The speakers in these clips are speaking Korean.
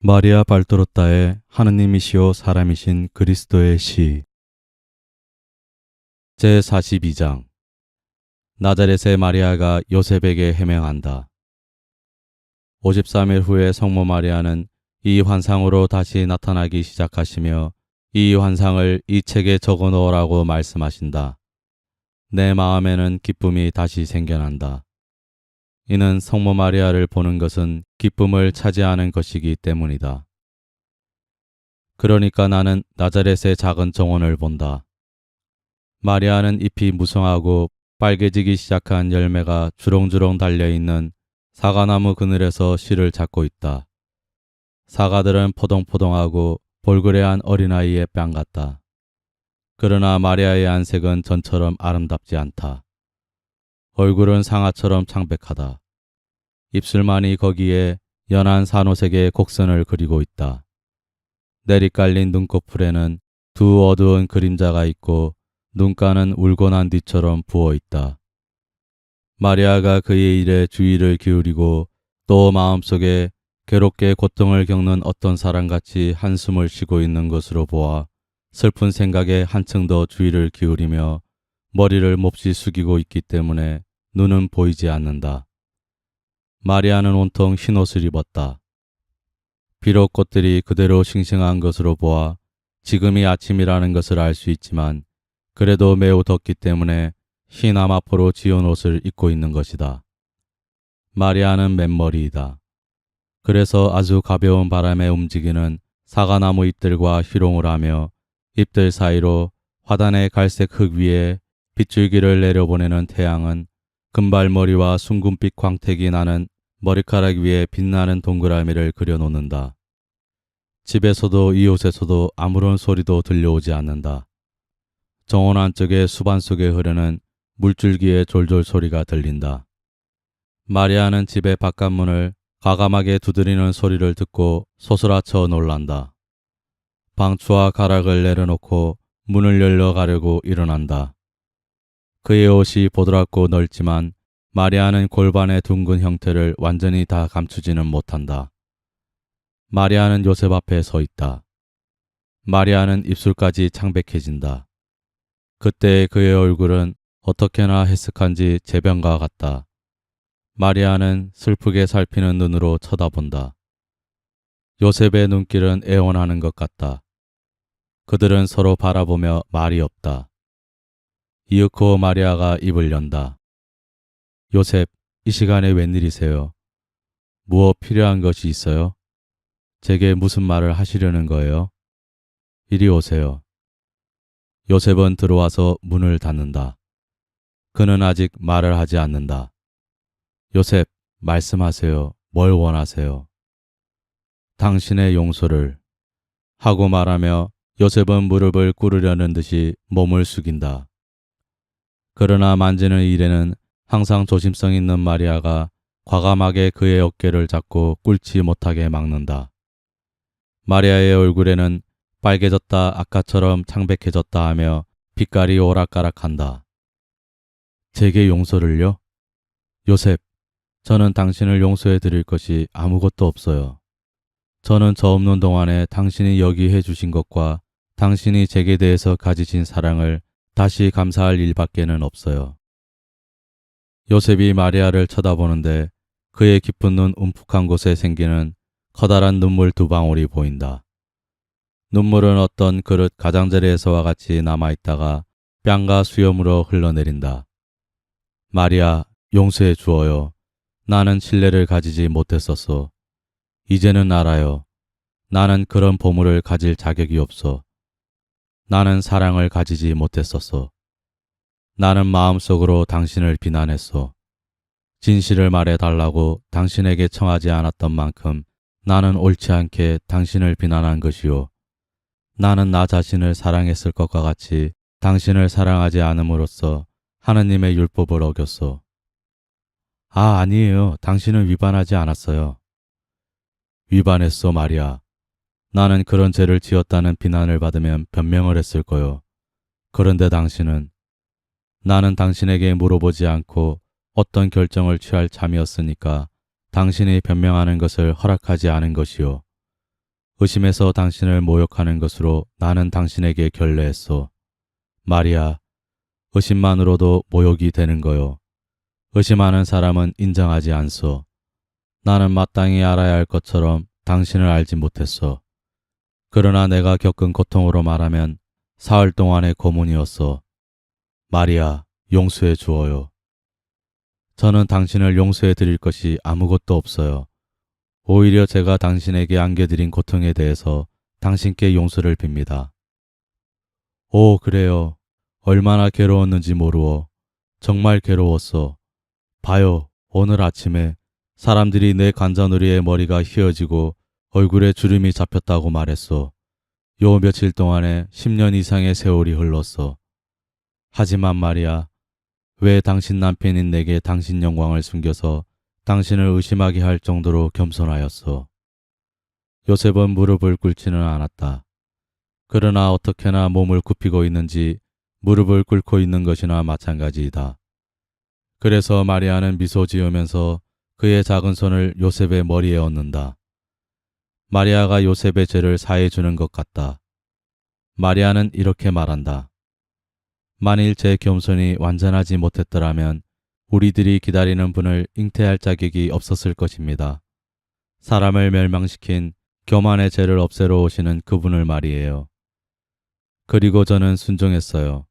마리아 발도로타의 하느님이시오 사람이신 그리스도의 시 제42장 나자렛의 마리아가 요셉에게 해명한다. 53일 후에 성모 마리아는 이 환상으로 다시 나타나기 시작하시며 이 환상을 이 책에 적어 놓으라고 말씀하신다. 내 마음에는 기쁨이 다시 생겨난다. 이는 성모 마리아를 보는 것은 기쁨을 차지하는 것이기 때문이다. 그러니까 나는 나자렛의 작은 정원을 본다. 마리아는 잎이 무성하고 빨개지기 시작한 열매가 주렁주렁 달려있는 사과나무 그늘에서 실을 잡고 있다. 사과들은 포동포동하고 볼그레한 어린아이의 뺨 같다. 그러나 마리아의 안색은 전처럼 아름답지 않다. 얼굴은 상아처럼 창백하다. 입술만이 거기에 연한 산호색의 곡선을 그리고 있다. 내리깔린 눈꺼풀에는 두 어두운 그림자가 있고 눈가는 울고 난 뒤처럼 부어있다. 마리아가 그의 일에 주의를 기울이고 또 마음속에 괴롭게 고통을 겪는 어떤 사람같이 한숨을 쉬고 있는 것으로 보아 슬픈 생각에 한층 더 주의를 기울이며 머리를 몹시 숙이고 있기 때문에 눈은 보이지 않는다. 마리아는 온통 흰옷을 입었다. 비록 꽃들이 그대로 싱싱한 것으로 보아 지금이 아침이라는 것을 알 수 있지만 그래도 매우 덥기 때문에 흰 아마포로 지은 옷을 입고 있는 것이다. 마리아는 맨머리이다. 그래서 아주 가벼운 바람에 움직이는 사과나무 잎들과 희롱을 하며 잎들 사이로 화단의 갈색 흙 위에 빗줄기를 내려보내는 태양은 금발머리와 숭금빛 광택이 나는 머리카락 위에 빛나는 동그라미를 그려놓는다. 집에서도 이웃에서도 아무런 소리도 들려오지 않는다. 정원 안쪽의 수반 속에 흐르는 물줄기의 졸졸 소리가 들린다. 마리아는 집의 바깥문을 과감하게 두드리는 소리를 듣고 소스라쳐 놀란다. 방추와 가락을 내려놓고 문을 열려가려고 일어난다. 그의 옷이 보드랍고 넓지만 마리아는 골반의 둥근 형태를 완전히 다 감추지는 못한다. 마리아는 요셉 앞에 서 있다. 마리아는 입술까지 창백해진다. 그때 그의 얼굴은 어떻게나 해석한지 제병과 같다. 마리아는 슬프게 살피는 눈으로 쳐다본다. 요셉의 눈길은 애원하는 것 같다. 그들은 서로 바라보며 말이 없다. 이윽고 마리아가 입을 연다. 요셉, 이 시간에 웬일이세요? 무엇 필요한 것이 있어요? 제게 무슨 말을 하시려는 거예요? 이리 오세요. 요셉은 들어와서 문을 닫는다. 그는 아직 말을 하지 않는다. 요셉, 말씀하세요. 뭘 원하세요? 당신의 용서를. 하고 말하며 요셉은 무릎을 꿇으려는 듯이 몸을 숙인다. 그러나 만지는 일에는 항상 조심성 있는 마리아가 과감하게 그의 어깨를 잡고 꿇지 못하게 막는다. 마리아의 얼굴에는 빨개졌다 아까처럼 창백해졌다 하며 빛깔이 오락가락한다. 제게 용서를요? 요셉, 저는 당신을 용서해 드릴 것이 아무것도 없어요. 저는 저 없는 동안에 당신이 여기 해주신 것과 당신이 제게 대해서 가지신 사랑을 다시 감사할 일밖에는 없어요. 요셉이 마리아를 쳐다보는데 그의 깊은 눈 움푹한 곳에 생기는 커다란 눈물 두 방울이 보인다. 눈물은 어떤 그릇 가장자리에서와 같이 남아있다가 뺨과 수염으로 흘러내린다. 마리아, 용서해 주어요. 나는 신뢰를 가지지 못했었소. 이제는 알아요. 나는 그런 보물을 가질 자격이 없소. 나는 사랑을 가지지 못했었소. 나는 마음속으로 당신을 비난했소. 진실을 말해달라고 당신에게 청하지 않았던 만큼 나는 옳지 않게 당신을 비난한 것이요. 나는 나 자신을 사랑했을 것과 같이 당신을 사랑하지 않음으로써 하느님의 율법을 어겼소. 아니에요. 당신은 위반하지 않았어요. 위반했소, 마리아. 나는 그런 죄를 지었다는 비난을 받으면 변명을 했을 거요. 그런데 당신은 나는 당신에게 물어보지 않고 어떤 결정을 취할 참이었으니까 당신이 변명하는 것을 허락하지 않은 것이요. 의심해서 당신을 모욕하는 것으로 나는 당신에게 결례했소. 마리아, 의심만으로도 모욕이 되는 거요. 의심하는 사람은 인정하지 않소. 나는 마땅히 알아야 할 것처럼 당신을 알지 못했소. 그러나 내가 겪은 고통으로 말하면 사흘 동안의 고문이었소. 마리아, 용서해 주어요. 저는 당신을 용서해 드릴 것이 아무것도 없어요. 오히려 제가 당신에게 안겨드린 고통에 대해서 당신께 용서를 빕니다. 오, 그래요. 얼마나 괴로웠는지 모르어. 정말 괴로웠어. 봐요, 오늘 아침에 사람들이 내 관자놀이의 머리가 휘어지고 얼굴에 주름이 잡혔다고 말했어. 요 며칠 동안에 10년 이상의 세월이 흘렀어. 하지만 말이야, 왜 당신 남편인 내게 당신 영광을 숨겨서 당신을 의심하게 할 정도로 겸손하였어. 요셉은 무릎을 꿇지는 않았다. 그러나 어떻게나 몸을 굽히고 있는지 무릎을 꿇고 있는 것이나 마찬가지이다. 그래서 마리아는 미소 지으면서 그의 작은 손을 요셉의 머리에 얹는다. 마리아가 요셉의 죄를 사해 주는 것 같다. 마리아는 이렇게 말한다. 만일 제 겸손이 완전하지 못했더라면 우리들이 기다리는 분을 잉태할 자격이 없었을 것입니다. 사람을 멸망시킨 교만의 죄를 없애러 오시는 그분을 말이에요. 그리고 저는 순종했어요.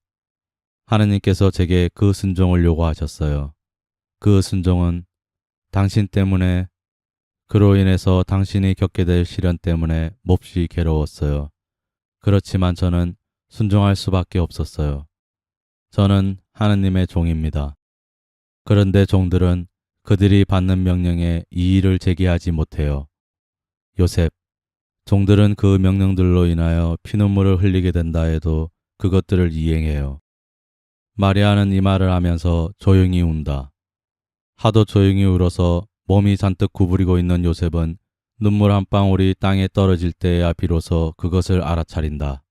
하느님께서 제게 그 순종을 요구하셨어요. 그 순종은 당신 때문에, 그로 인해서 당신이 겪게 될 시련 때문에 몹시 괴로웠어요. 그렇지만 저는 순종할 수밖에 없었어요. 저는 하느님의 종입니다. 그런데 종들은 그들이 받는 명령에 이의를 제기하지 못해요. 요셉, 종들은 그 명령들로 인하여 피눈물을 흘리게 된다 해도 그것들을 이행해요. 마리아는 이 말을 하면서 조용히 운다. 하도 조용히 울어서 몸이 잔뜩 구부리고 있는 요셉은 눈물 한 방울이 땅에 떨어질 때에야 비로소 그것을 알아차린다.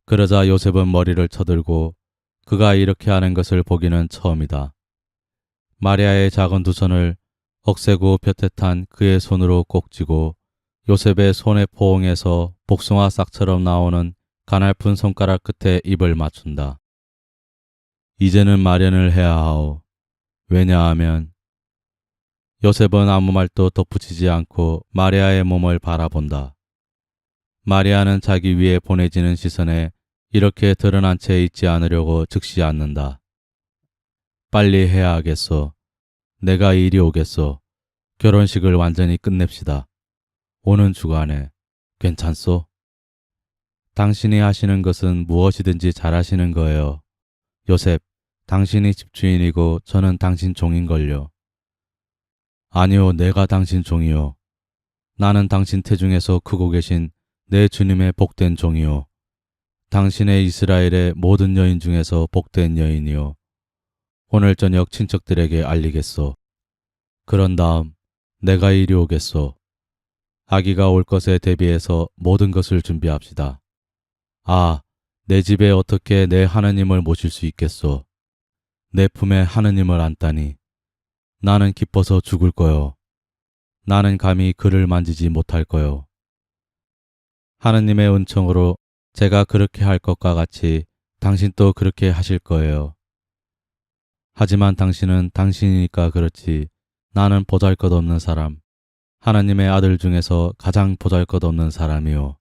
그러자 요셉은 머리를 쳐들고 그가 이렇게 하는 것을 보기는 처음이다. 마리아의 작은 두 손을 억세고 볕에탄 그의 손으로 꼭 쥐고 요셉의 손의 포옹에서 복숭아 싹처럼 나오는 가냘픈 손가락 끝에 입을 맞춘다. 이제는 마련을 해야 하오. 왜냐하면 요셉은 아무 말도 덧붙이지 않고 마리아의 몸을 바라본다. 마리아는 자기 위에 보내지는 시선에 이렇게 드러난 채 있지 않으려고 즉시 앉는다. 빨리 해야 하겠소. 내가 이리 오겠소. 결혼식을 완전히 끝냅시다. 오는 주간에. 괜찮소? 당신이 하시는 것은 무엇이든지 잘하시는 거예요. 요셉, 당신이 집주인이고 저는 당신 종인걸요. 아니요, 내가 당신 종이요. 나는 당신 태중에서 크고 계신 내 주님의 복된 종이요. 당신의 이스라엘의 모든 여인 중에서 복된 여인이요. 오늘 저녁 친척들에게 알리겠소. 그런 다음 내가 이리 오겠소. 아기가 올 것에 대비해서 모든 것을 준비합시다. 아, 내 집에 어떻게 내 하느님을 모실 수 있겠소. 내 품에 하느님을 안다니. 나는 기뻐서 죽을 거요. 나는 감히 그를 만지지 못할 거요. 하느님의 은총으로 제가 그렇게 할 것과 같이 당신도 그렇게 하실 거예요. 하지만 당신은 당신이니까 그렇지. 나는 보잘것없는 사람, 하나님의 아들 중에서 가장 보잘것없는 사람이요.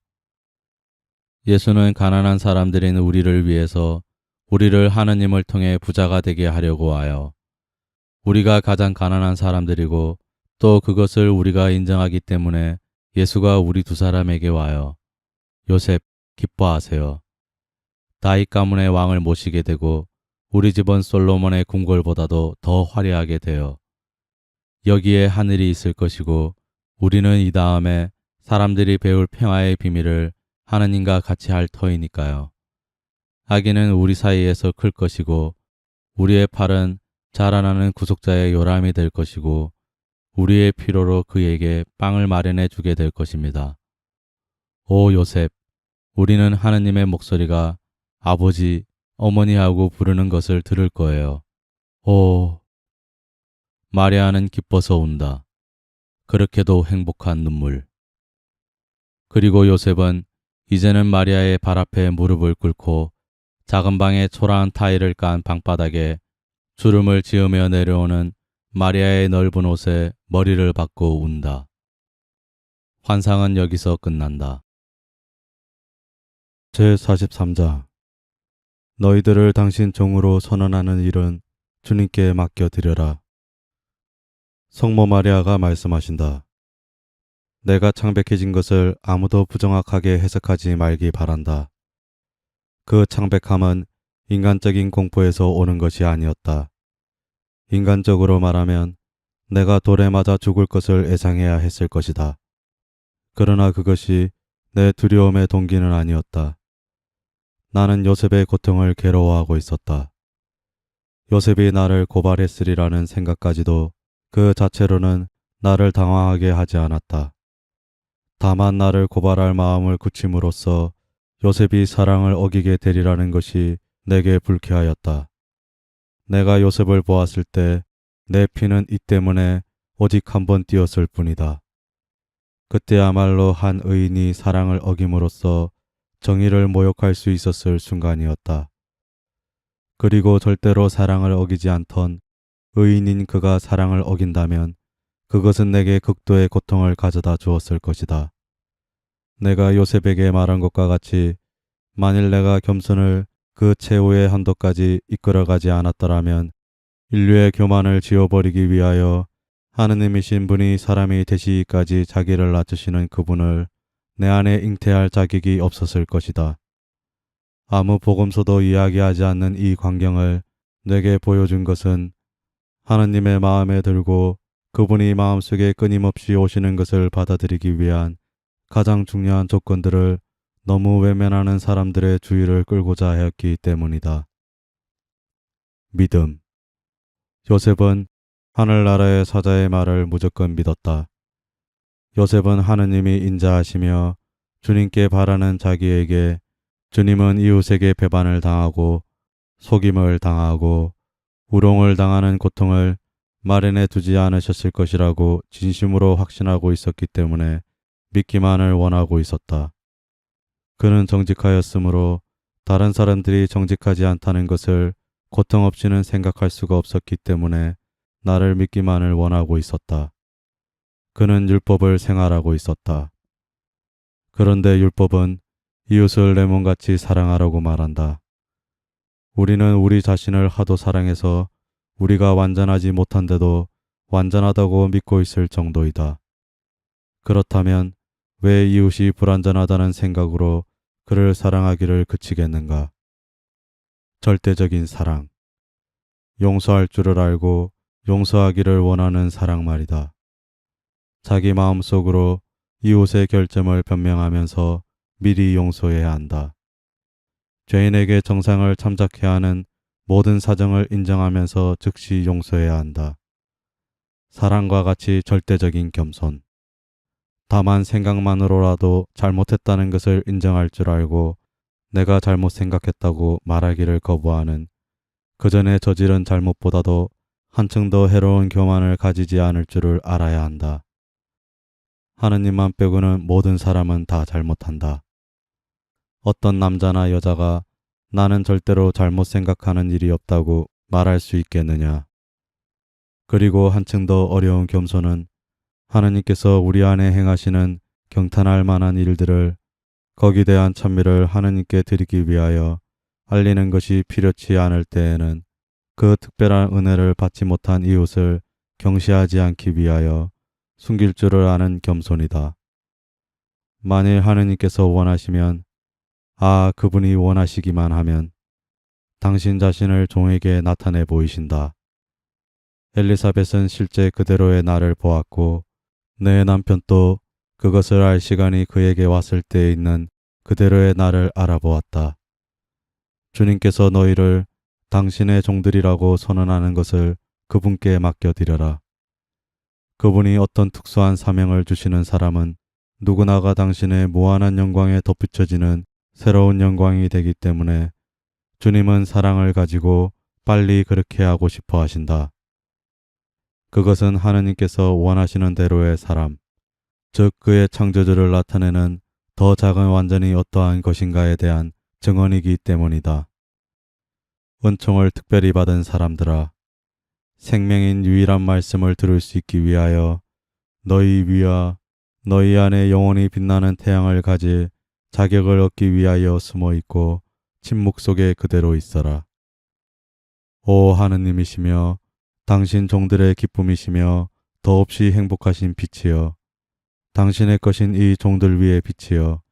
예수는 가난한 사람들인 우리를 위해서 우리를 하느님을 통해 부자가 되게 하려고 와요. 우리가 가장 가난한 사람들이고 또 그것을 우리가 인정하기 때문에 예수가 우리 두 사람에게 와요. 요셉, 기뻐하세요. 다윗 가문의 왕을 모시게 되고 우리 집은 솔로몬의 궁궐보다도 더 화려하게 돼요. 여기에 하늘이 있을 것이고 우리는 이 다음에 사람들이 배울 평화의 비밀을 하느님과 같이 할 터이니까요. 아기는 우리 사이에서 클 것이고 우리의 팔은 자라나는 구속자의 요람이 될 것이고 우리의 피로로 그에게 빵을 마련해 주게 될 것입니다. 오 요셉, 우리는 하느님의 목소리가 아버지, 어머니하고 부르는 것을 들을 거예요. 오, 마리아는 기뻐서 운다. 그렇게도 행복한 눈물. 그리고 요셉은 이제는 마리아의 발 앞에 무릎을 꿇고 작은 방의 초라한 타일을 깐 방바닥에 주름을 지으며 내려오는 마리아의 넓은 옷에 머리를 박고 운다. 환상은 여기서 끝난다. 제43장 너희들을 당신 종으로 선언하는 일은 주님께 맡겨드려라. 성모 마리아가 말씀하신다. 내가 창백해진 것을 아무도 부정확하게 해석하지 말기 바란다. 그 창백함은 인간적인 공포에서 오는 것이 아니었다. 인간적으로 말하면 내가 돌에 맞아 죽을 것을 예상해야 했을 것이다. 그러나 그것이 내 두려움의 동기는 아니었다. 나는 요셉의 고통을 괴로워하고 있었다. 요셉이 나를 고발했으리라는 생각까지도 그 자체로는 나를 당황하게 하지 않았다. 다만 나를 고발할 마음을 굳힘으로써 요셉이 사랑을 어기게 되리라는 것이 내게 불쾌하였다. 내가 요셉을 보았을 때 내 피는 이 때문에 오직 한 번 뛰었을 뿐이다. 그때야말로 한 의인이 사랑을 어김으로써 정의를 모욕할 수 있었을 순간이었다. 그리고 절대로 사랑을 어기지 않던 의인인 그가 사랑을 어긴다면 그것은 내게 극도의 고통을 가져다 주었을 것이다. 내가 요셉에게 말한 것과 같이 만일 내가 겸손을 그 최후의 한도까지 이끌어가지 않았더라면 인류의 교만을 지워버리기 위하여 하느님이신 분이 사람이 되시기까지 자기를 낮추시는 그분을 내 안에 잉태할 자격이 없었을 것이다. 아무 복음서도 이야기하지 않는 이 광경을 내게 보여준 것은 하느님의 마음에 들고 그분이 마음속에 끊임없이 오시는 것을 받아들이기 위한 가장 중요한 조건들을 너무 외면하는 사람들의 주의를 끌고자 하였기 때문이다. 믿음. 요셉은 하늘나라의 사자의 말을 무조건 믿었다. 요셉은 하느님이 인자하시며 주님께 바라는 자기에게 주님은 이웃에게 배반을 당하고 속임을 당하고 우롱을 당하는 고통을 마련해 두지 않으셨을 것이라고 진심으로 확신하고 있었기 때문에 믿기만을 원하고 있었다. 그는 정직하였으므로 다른 사람들이 정직하지 않다는 것을 고통 없이는 생각할 수가 없었기 때문에 나를 믿기만을 원하고 있었다. 그는 율법을 생활하고 있었다. 그런데 율법은 이웃을 내 몸같이 사랑하라고 말한다. 우리는 우리 자신을 하도 사랑해서 우리가 완전하지 못한데도 완전하다고 믿고 있을 정도이다. 그렇다면 왜 이웃이 불완전하다는 생각으로 그를 사랑하기를 그치겠는가? 절대적인 사랑. 용서할 줄을 알고 용서하기를 원하는 사랑 말이다. 자기 마음속으로 이웃의 결점을 변명하면서 미리 용서해야 한다. 죄인에게 정상을 참작해야 하는 모든 사정을 인정하면서 즉시 용서해야 한다. 사랑과 같이 절대적인 겸손. 다만 생각만으로라도 잘못했다는 것을 인정할 줄 알고 내가 잘못 생각했다고 말하기를 거부하는 그 전에 저지른 잘못보다도 한층 더 해로운 교만을 가지지 않을 줄을 알아야 한다. 하느님만 빼고는 모든 사람은 다 잘못한다. 어떤 남자나 여자가 나는 절대로 잘못 생각하는 일이 없다고 말할 수 있겠느냐. 그리고 한층 더 어려운 겸손은 하느님께서 우리 안에 행하시는 경탄할 만한 일들을 거기에 대한 찬미를 하느님께 드리기 위하여 알리는 것이 필요치 않을 때에는 그 특별한 은혜를 받지 못한 이웃을 경시하지 않기 위하여 숨길 줄을 아는 겸손이다. 만일 하느님께서 원하시면 그분이 원하시기만 하면 당신 자신을 종에게 나타내 보이신다. 엘리사벳은 실제 그대로의 나를 보았고 내 남편도 그것을 알 시간이 그에게 왔을 때에 있는 그대로의 나를 알아보았다. 주님께서 너희를 당신의 종들이라고 선언하는 것을 그분께 맡겨드려라. 그분이 어떤 특수한 사명을 주시는 사람은 누구나가 당신의 무한한 영광에 덧붙여지는 새로운 영광이 되기 때문에 주님은 사랑을 가지고 빨리 그렇게 하고 싶어 하신다. 그것은 하느님께서 원하시는 대로의 사람, 즉 그의 창조주를 나타내는 더 작은 완전이 어떠한 것인가에 대한 증언이기 때문이다. 은총을 특별히 받은 사람들아, 생명인 유일한 말씀을 들을 수 있기 위하여 너희 위와 너희 안에 영원히 빛나는 태양을 가질 자격을 얻기 위하여 숨어 있고 침묵 속에 그대로 있어라. 오 하느님이시며 당신 종들의 기쁨이시며 더없이 행복하신 빛이여, 당신의 것인 이 종들 위에 빛이여,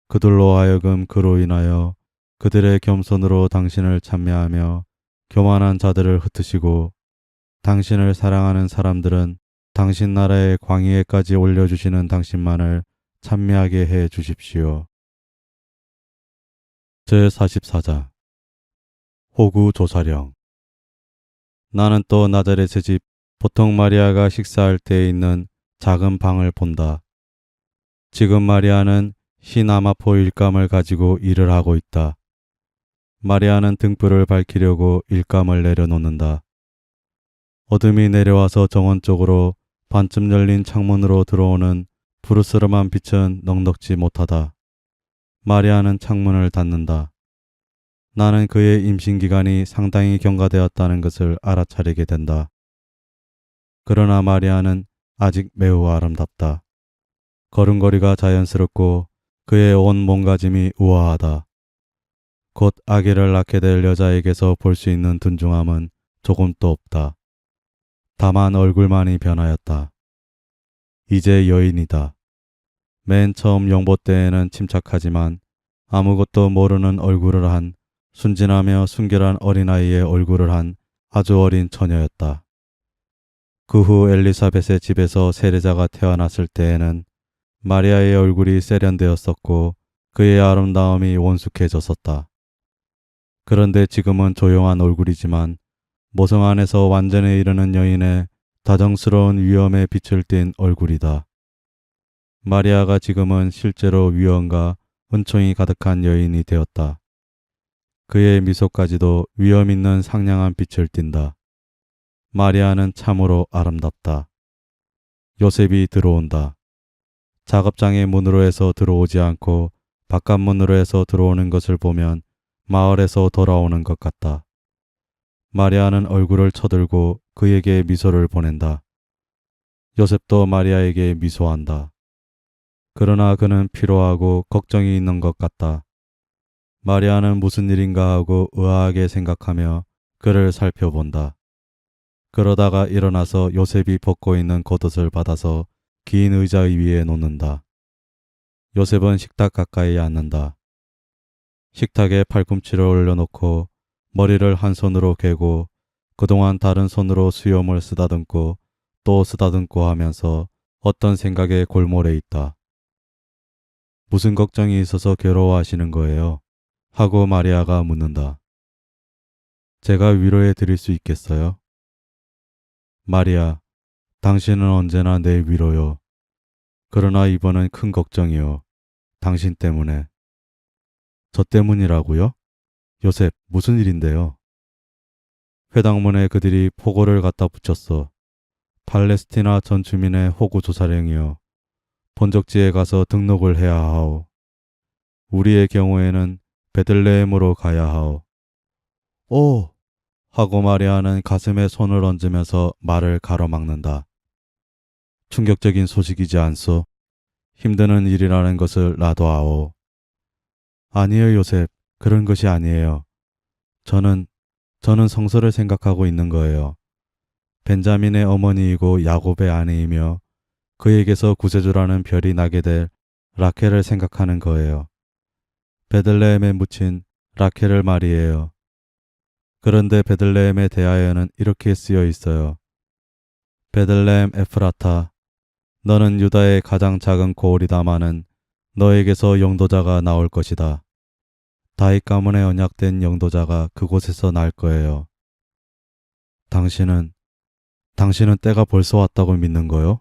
그들로 하여금 그로 인하여 그들의 겸손으로 당신을 찬미하며 교만한 자들을 흩으시고 당신을 사랑하는 사람들은 당신 나라의 광야에까지 올려주시는 당신만을 찬미하게 해 주십시오. 제44장 호구 조사령. 나는 또 나자렛의 집 보통 마리아가 식사할 때에 있는 작은 방을 본다. 지금 마리아는 흰 아마포 일감을 가지고 일을 하고 있다. 마리아는 등불을 밝히려고 일감을 내려놓는다. 어둠이 내려와서 정원 쪽으로 반쯤 열린 창문으로 들어오는 푸르스름한 빛은 넉넉지 못하다. 마리아는 창문을 닫는다. 나는 그의 임신기간이 상당히 경과되었다는 것을 알아차리게 된다. 그러나 마리아는 아직 매우 아름답다. 걸음걸이가 자연스럽고 그의 온 몸가짐이 우아하다. 곧 아기를 낳게 될 여자에게서 볼 수 있는 둔중함은 조금도 없다. 다만 얼굴만이 변하였다. 이제 여인이다. 맨 처음 영보 때에는 침착하지만 아무것도 모르는 얼굴을 한 순진하며 순결한 어린아이의 얼굴을 한 아주 어린 처녀였다. 그 후 엘리사벳의 집에서 세례자가 태어났을 때에는 마리아의 얼굴이 세련되었었고 그의 아름다움이 원숙해졌었다. 그런데 지금은 조용한 얼굴이지만 모성 안에서 완전에 이르는 여인의 다정스러운 위엄에 빛을 띤 얼굴이다. 마리아가 지금은 실제로 위엄과 은총이 가득한 여인이 되었다. 그의 미소까지도 위엄 있는 상냥한 빛을 띈다. 마리아는 참으로 아름답다. 요셉이 들어온다. 작업장의 문으로 해서 들어오지 않고 바깥 문으로 해서 들어오는 것을 보면 마을에서 돌아오는 것 같다. 마리아는 얼굴을 쳐들고 그에게 미소를 보낸다. 요셉도 마리아에게 미소한다. 그러나 그는 피로하고 걱정이 있는 것 같다. 마리아는 무슨 일인가 하고 의아하게 생각하며 그를 살펴본다. 그러다가 일어나서 요셉이 벗고 있는 겉옷을 받아서 긴 의자 위에 놓는다. 요셉은 식탁 가까이 앉는다. 식탁에 팔꿈치를 올려놓고 머리를 한 손으로 괴고 그동안 다른 손으로 수염을 쓰다듬고 또 쓰다듬고 하면서 어떤 생각에 골몰해 있다. 무슨 걱정이 있어서 괴로워하시는 거예요? 하고 마리아가 묻는다. 제가 위로해 드릴 수 있겠어요? 마리아, 당신은 언제나 내 위로요. 그러나 이번은 큰 걱정이요. 당신 때문에. 저 때문이라고요? 요셉, 무슨 일인데요? 회당문에 그들이 포고를 갖다 붙였어. 팔레스티나 전 주민의 호구 조사령이요. 본적지에 가서 등록을 해야 하오. 우리의 경우에는 베들레헴으로 가야 하오. 오! 하고 마리아는 가슴에 손을 얹으면서 말을 가로막는다. 충격적인 소식이지 않소? 힘드는 일이라는 것을 나도 아오. 아니에요, 요셉. 그런 것이 아니에요. 저는 성서를 생각하고 있는 거예요. 벤자민의 어머니이고 야곱의 아내이며 그에게서 구세주라는 별이 나게 될 라켈을 생각하는 거예요. 베들레헴에 묻힌 라켈을 말이에요. 그런데 베들레헴에 대하여는 이렇게 쓰여 있어요. 베들레헴 에프라타, 너는 유다의 가장 작은 고을이다마는 너에게서 영도자가 나올 것이다. 다윗 가문에 언약된 영도자가 그곳에서 날 거예요. 당신은 때가 벌써 왔다고 믿는 거요?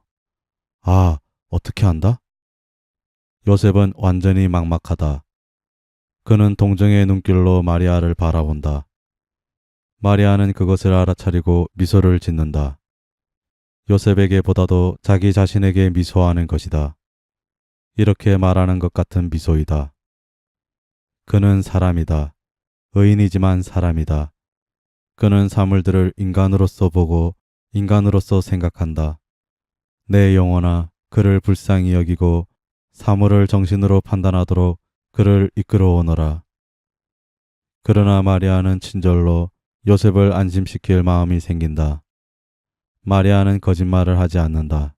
아, 어떻게 한다? 요셉은 완전히 막막하다. 그는 동정의 눈길로 마리아를 바라본다. 마리아는 그것을 알아차리고 미소를 짓는다. 요셉에게 보다도 자기 자신에게 미소하는 것이다. 이렇게 말하는 것 같은 미소이다. 그는 사람이다. 의인이지만 사람이다. 그는 사물들을 인간으로서 보고 인간으로서 생각한다. 내 영혼아, 그를 불쌍히 여기고 사물을 정신으로 판단하도록 그를 이끌어 오너라. 그러나 마리아는 친절로 요셉을 안심시킬 마음이 생긴다. 마리아는 거짓말을 하지 않는다.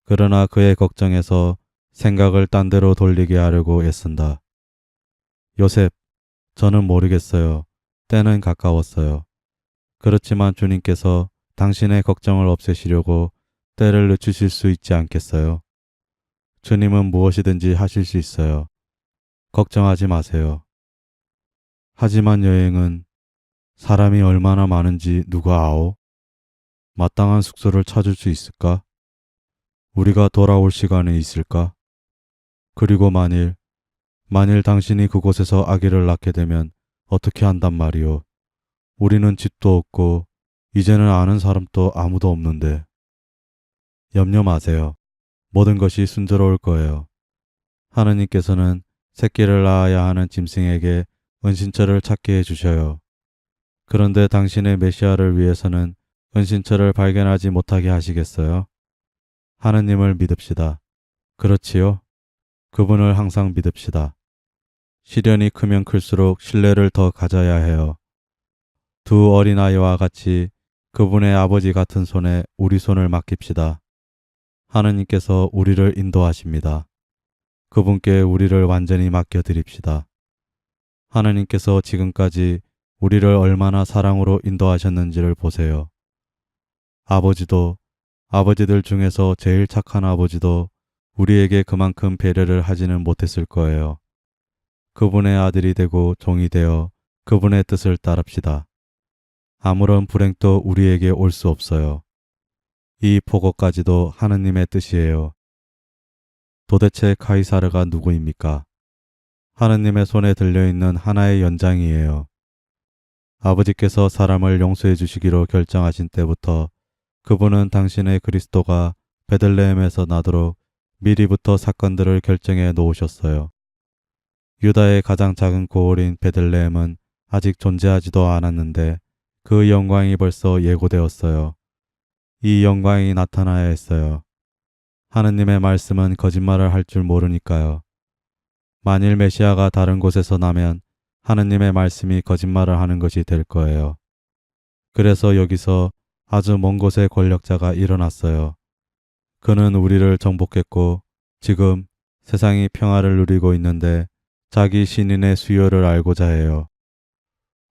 그러나 그의 걱정에서 생각을 딴 데로 돌리게 하려고 애쓴다. 요셉, 저는 모르겠어요. 때는 가까웠어요. 그렇지만 주님께서 당신의 걱정을 없애시려고 때를 늦추실 수 있지 않겠어요? 주님은 무엇이든지 하실 수 있어요. 걱정하지 마세요. 하지만 여행은 사람이 얼마나 많은지 누가 아오? 마땅한 숙소를 찾을 수 있을까? 우리가 돌아올 시간이 있을까? 그리고 만일 당신이 그곳에서 아기를 낳게 되면 어떻게 한단 말이오? 우리는 집도 없고 이제는 아는 사람도 아무도 없는데. 염려 마세요. 모든 것이 순조로울 거예요. 하느님께서는 새끼를 낳아야 하는 짐승에게 은신처를 찾게 해주셔요. 그런데 당신의 메시아를 위해서는 은신처를 발견하지 못하게 하시겠어요? 하느님을 믿읍시다. 그렇지요? 그분을 항상 믿읍시다. 시련이 크면 클수록 신뢰를 더 가져야 해요. 두 어린아이와 같이 그분의 아버지 같은 손에 우리 손을 맡깁시다. 하느님께서 우리를 인도하십니다. 그분께 우리를 완전히 맡겨드립시다. 하느님께서 지금까지 우리를 얼마나 사랑으로 인도하셨는지를 보세요. 아버지도, 아버지들 중에서 제일 착한 아버지도 우리에게 그만큼 배려를 하지는 못했을 거예요. 그분의 아들이 되고 종이 되어 그분의 뜻을 따릅시다. 아무런 불행도 우리에게 올 수 없어요. 이 폭언까지도 하느님의 뜻이에요. 도대체 카이사르가 누구입니까? 하느님의 손에 들려있는 하나의 연장이에요. 아버지께서 사람을 용서해 주시기로 결정하신 때부터 그분은 당신의 그리스도가 베들레헴에서 나도록 미리부터 사건들을 결정해 놓으셨어요. 유다의 가장 작은 고을인 베들레헴은 아직 존재하지도 않았는데 그 영광이 벌써 예고되었어요. 이 영광이 나타나야 했어요. 하느님의 말씀은 거짓말을 할 줄 모르니까요. 만일 메시아가 다른 곳에서 나면 하느님의 말씀이 거짓말을 하는 것이 될 거예요. 그래서 여기서 아주 먼 곳에 권력자가 일어났어요. 그는 우리를 정복했고 지금 세상이 평화를 누리고 있는데 자기 신인의 수요를 알고자 해요.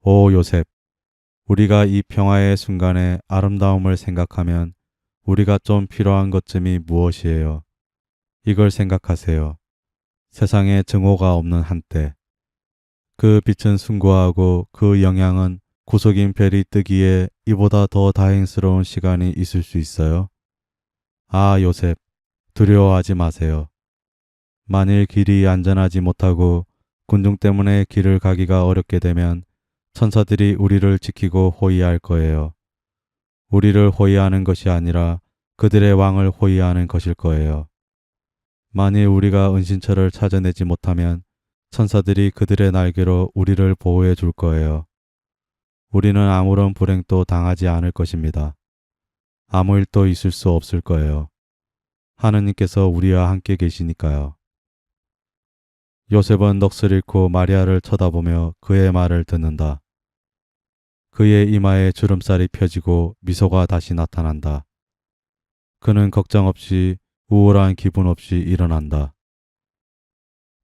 오 요셉, 우리가 이 평화의 순간의 아름다움을 생각하면 우리가 좀 필요한 것쯤이 무엇이에요? 이걸 생각하세요. 세상에 증오가 없는 한때. 그 빛은 숭고하고 그 영향은 구속인 별이 뜨기에 이보다 더 다행스러운 시간이 있을 수 있어요? 아 요셉, 두려워하지 마세요. 만일 길이 안전하지 못하고 군중 때문에 길을 가기가 어렵게 되면 천사들이 우리를 지키고 호위할 거예요. 우리를 호위하는 것이 아니라 그들의 왕을 호위하는 것일 거예요. 만일 우리가 은신처를 찾아내지 못하면 천사들이 그들의 날개로 우리를 보호해 줄 거예요. 우리는 아무런 불행도 당하지 않을 것입니다. 아무 일도 있을 수 없을 거예요. 하느님께서 우리와 함께 계시니까요. 요셉은 넋을 잃고 마리아를 쳐다보며 그의 말을 듣는다. 그의 이마에 주름살이 펴지고 미소가 다시 나타난다. 그는 걱정 없이 우울한 기분 없이 일어난다.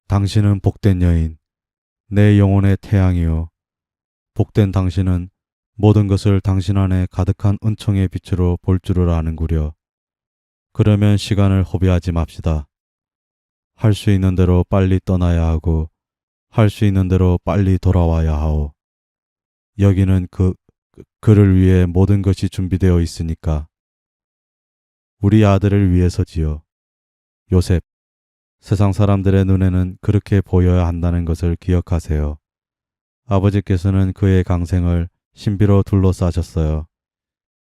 당신은 복된 여인, 내 영혼의 태양이요. 복된 당신은 모든 것을 당신 안에 가득한 은총의 빛으로 볼 줄을 아는구려. 그러면 시간을 허비하지 맙시다. 할 수 있는 대로 빨리 떠나야 하고 할 수 있는 대로 빨리 돌아와야 하오. 여기는 그를 위해 모든 것이 준비되어 있으니까. 우리 아들을 위해서지요. 요셉, 세상 사람들의 눈에는 그렇게 보여야 한다는 것을 기억하세요. 아버지께서는 그의 강생을 신비로 둘러싸셨어요.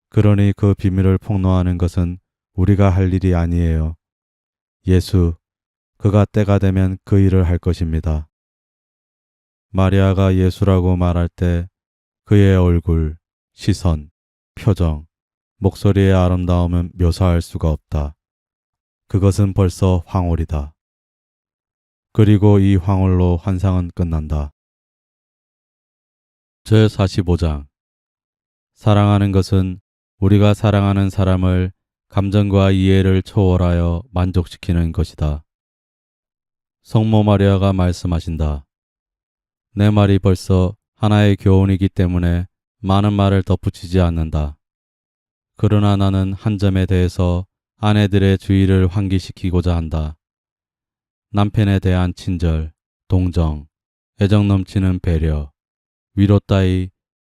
그러니 그 비밀을 폭로하는 것은 우리가 할 일이 아니에요. 예수, 그가 때가 되면 그 일을 할 것입니다. 마리아가 예수라고 말할 때 그의 얼굴, 시선, 표정, 목소리의 아름다움은 묘사할 수가 없다. 그것은 벌써 황홀이다. 그리고 이 황홀로 환상은 끝난다. 제45장 사랑하는 것은 우리가 사랑하는 사람을 감정과 이해를 초월하여 만족시키는 것이다. 성모 마리아가 말씀하신다. 내 말이 벌써 하나의 교훈이기 때문에 많은 말을 덧붙이지 않는다. 그러나 나는 한 점에 대해서 아내들의 주의를 환기시키고자 한다. 남편에 대한 친절, 동정, 애정 넘치는 배려, 위로 따위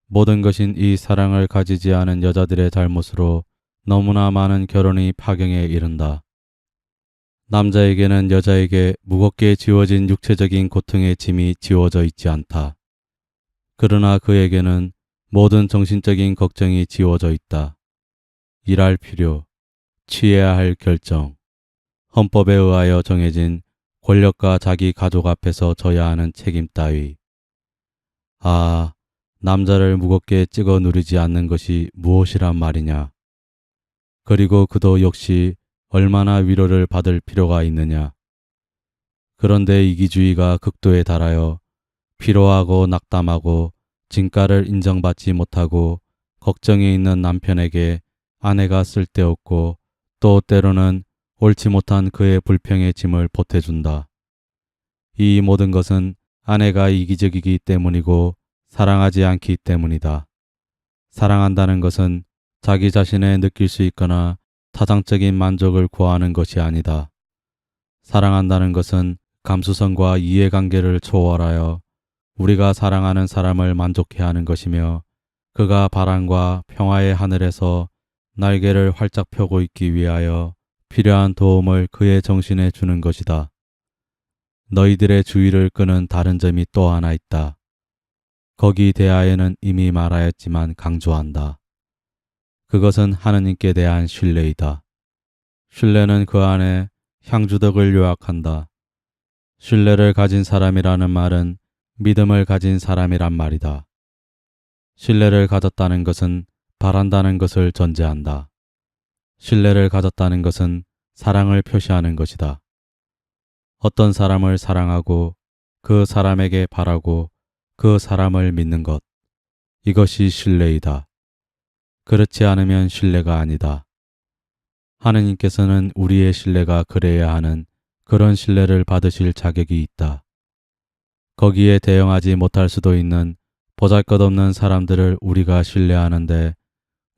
모든 것인 이 사랑을 가지지 않은 여자들의 잘못으로 너무나 많은 결혼이 파경에 이른다. 남자에게는 여자에게 무겁게 지워진 육체적인 고통의 짐이 지워져 있지 않다. 그러나 그에게는 모든 정신적인 걱정이 지워져 있다. 일할 필요, 취해야 할 결정, 헌법에 의하여 정해진 권력과 자기 가족 앞에서 져야 하는 책임 따위. 아, 남자를 무겁게 찍어 누르지 않는 것이 무엇이란 말이냐. 그리고 그도 역시 얼마나 위로를 받을 필요가 있느냐. 그런데 이기주의가 극도에 달하여 피로하고 낙담하고 진가를 인정받지 못하고 걱정이 있는 남편에게 아내가 쓸데없고 또 때로는 옳지 못한 그의 불평의 짐을 보태준다. 이 모든 것은 아내가 이기적이기 때문이고 사랑하지 않기 때문이다. 사랑한다는 것은 자기 자신에 느낄 수 있거나 타당적인 만족을 구하는 것이 아니다. 사랑한다는 것은 감수성과 이해관계를 초월하여 우리가 사랑하는 사람을 만족해 하는 것이며 그가 바람과 평화의 하늘에서 날개를 활짝 펴고 있기 위하여 필요한 도움을 그의 정신에 주는 것이다. 너희들의 주의를 끄는 다른 점이 또 하나 있다. 거기 대하에는 이미 말하였지만 강조한다. 그것은 하느님께 대한 신뢰이다. 신뢰는 그 안에 향주덕을 요약한다. 신뢰를 가진 사람이라는 말은 믿음을 가진 사람이란 말이다. 신뢰를 가졌다는 것은 바란다는 것을 전제한다. 신뢰를 가졌다는 것은 사랑을 표시하는 것이다. 어떤 사람을 사랑하고 그 사람에게 바라고 그 사람을 믿는 것. 이것이 신뢰이다. 그렇지 않으면 신뢰가 아니다. 하느님께서는 우리의 신뢰가 그래야 하는 그런 신뢰를 받으실 자격이 있다. 거기에 대응하지 못할 수도 있는 보잘것없는 사람들을 우리가 신뢰하는데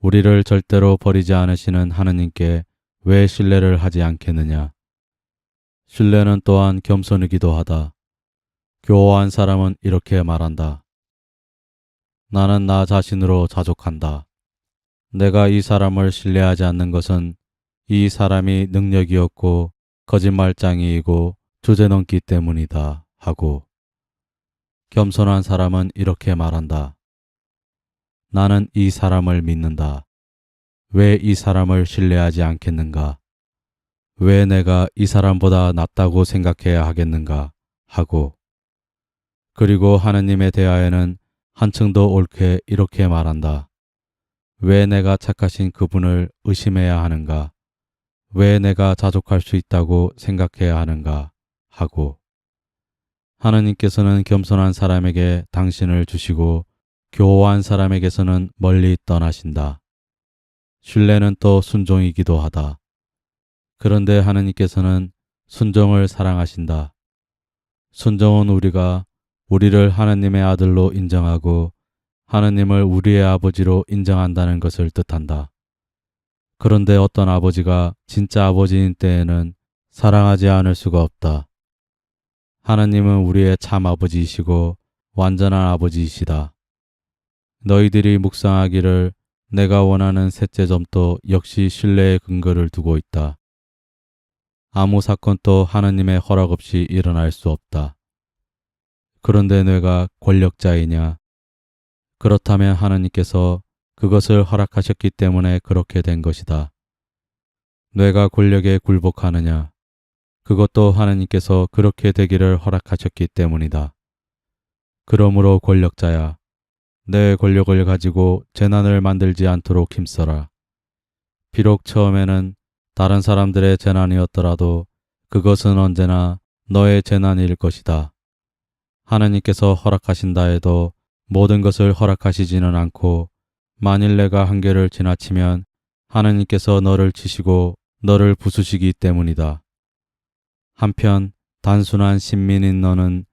우리를 절대로 버리지 않으시는 하느님께 왜 신뢰를 하지 않겠느냐. 신뢰는 또한 겸손이기도 하다. 교화한 사람은 이렇게 말한다. 나는 나 자신으로 자족한다. 내가 이 사람을 신뢰하지 않는 것은 이 사람이 능력이 없고 거짓말장이이고 주제넘기 때문이다 하고 겸손한 사람은 이렇게 말한다. 나는 이 사람을 믿는다. 왜 이 사람을 신뢰하지 않겠는가? 왜 내가 이 사람보다 낫다고 생각해야 하겠는가? 하고 그리고 하느님에 대하여는 한층 더 옳게 이렇게 말한다. 왜 내가 착하신 그분을 의심해야 하는가? 왜 내가 자족할 수 있다고 생각해야 하는가? 하고 하느님께서는 겸손한 사람에게 당신을 주시고 교호한 사람에게서는 멀리 떠나신다. 신뢰는 또 순종이기도 하다. 그런데 하느님께서는 순종을 사랑하신다. 순종은 우리가 우리를 하느님의 아들로 인정하고 하느님을 우리의 아버지로 인정한다는 것을 뜻한다. 그런데 어떤 아버지가 진짜 아버지인 때에는 사랑하지 않을 수가 없다. 하느님은 우리의 참 아버지이시고 완전한 아버지이시다. 너희들이 묵상하기를 내가 원하는 셋째 점도 역시 신뢰의 근거를 두고 있다. 아무 사건도 하느님의 허락 없이 일어날 수 없다. 그런데 내가 권력자이냐? 그렇다면 하느님께서 그것을 허락하셨기 때문에 그렇게 된 것이다. 뇌가 권력에 굴복하느냐? 그것도 하느님께서 그렇게 되기를 허락하셨기 때문이다. 그러므로 권력자야, 내 권력을 가지고 재난을 만들지 않도록 힘써라. 비록 처음에는 다른 사람들의 재난이었더라도 그것은 언제나 너의 재난일 것이다. 하느님께서 허락하신다 해도 모든 것을 허락하시지는 않고 만일 내가 한계를 지나치면 하느님께서 너를 치시고 너를 부수시기 때문이다. 한편 단순한 신민인 너는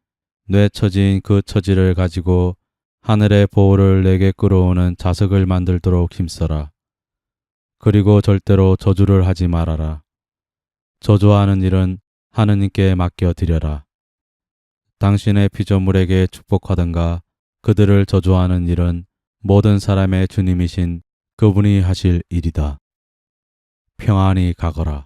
뇌 처지인 그 처지를 가지고 하늘의 보호를 내게 끌어오는 자석을 만들도록 힘써라. 그리고 절대로 저주를 하지 말아라. 저주하는 일은 하느님께 맡겨드려라. 당신의 피조물에게 축복하든가 그들을 저주하는 일은 모든 사람의 주님이신 그분이 하실 일이다. 평안히 가거라.